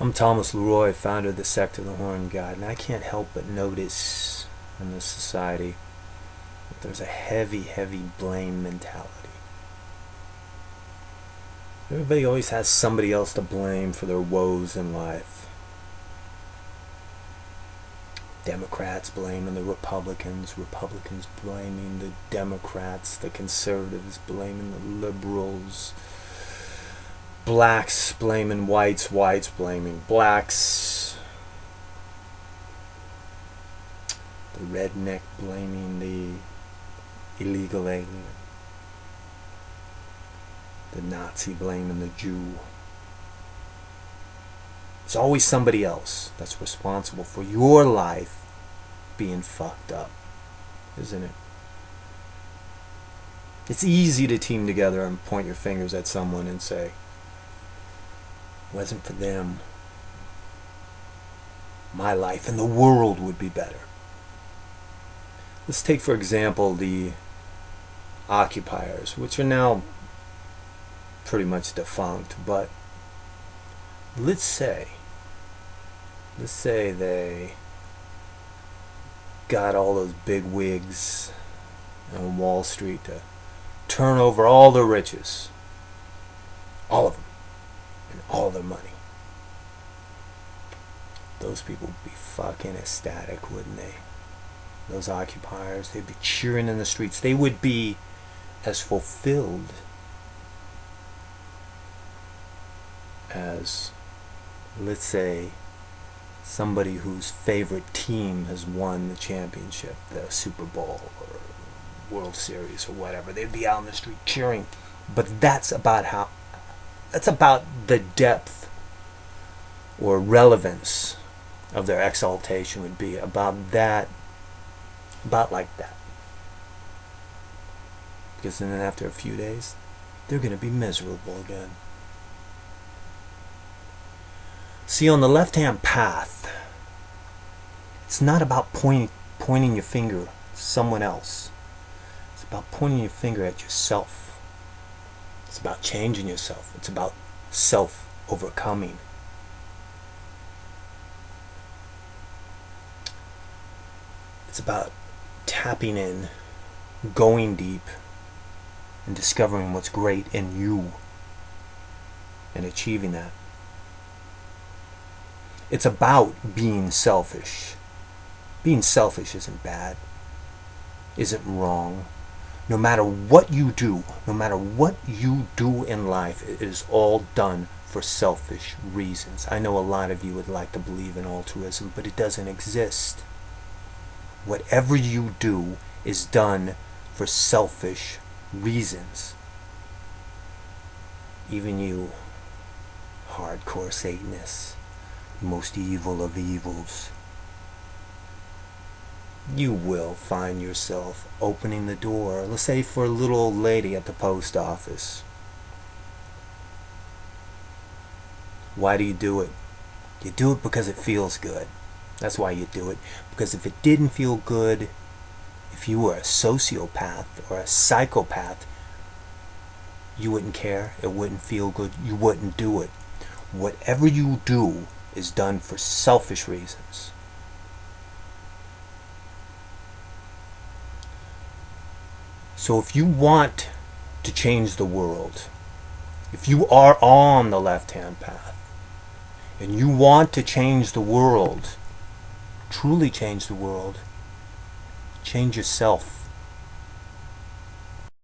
I'm Thomas LeRoy, founder of the sect of the Horn God, and I can't help but notice in this society that there's a heavy, heavy blame mentality. Everybody always has somebody else to blame for their woes in life. Democrats blaming the Republicans, Republicans blaming the Democrats, the conservatives blaming the liberals, blacks blaming whites, whites blaming blacks, the redneck blaming the illegal alien, the Nazi blaming the Jew. It's always somebody else that's responsible for your life being fucked up, isn't it? It's easy to team together and point your fingers at someone and say, "It wasn't for them, my life and the world would be better." Let's take, for example, the occupiers, which are now pretty much defunct, but let's say they got all those big wigs on Wall Street to turn over all their riches, all of them, and all their money. Those people would be fucking ecstatic, wouldn't they? Those occupiers, they'd be cheering in the streets. They would be as fulfilled as, let's say, somebody whose favorite team has won the championship, the Super Bowl or World Series or whatever. They'd be out in the street cheering. But that's about the depth or relevance of their exaltation would be about like that. Because then after a few days, they're going to be miserable again. See, on the left-hand path, it's not about pointing your finger at someone else. It's about pointing your finger at yourself. It's about changing yourself. It's about self-overcoming. It's about tapping in, going deep, and discovering what's great in you and achieving that. It's about being selfish. Being selfish isn't bad, isn't wrong. No matter what you do in life, it is all done for selfish reasons. I know a lot of you would like to believe in altruism, but it doesn't exist. Whatever you do is done for selfish reasons. Even you hardcore Satanists, most evil of evils, you will find yourself opening the door, let's say for a little old lady at the post office. Why do you do it? You do it because it feels good. That's why you do it. Because if it didn't feel good, if you were a sociopath or a psychopath, you wouldn't care. It wouldn't feel good. You wouldn't do it. Whatever you do is done for selfish reasons. So if you want to change the world, if you are on the left-hand path, and you want to change the world, truly change the world, change yourself.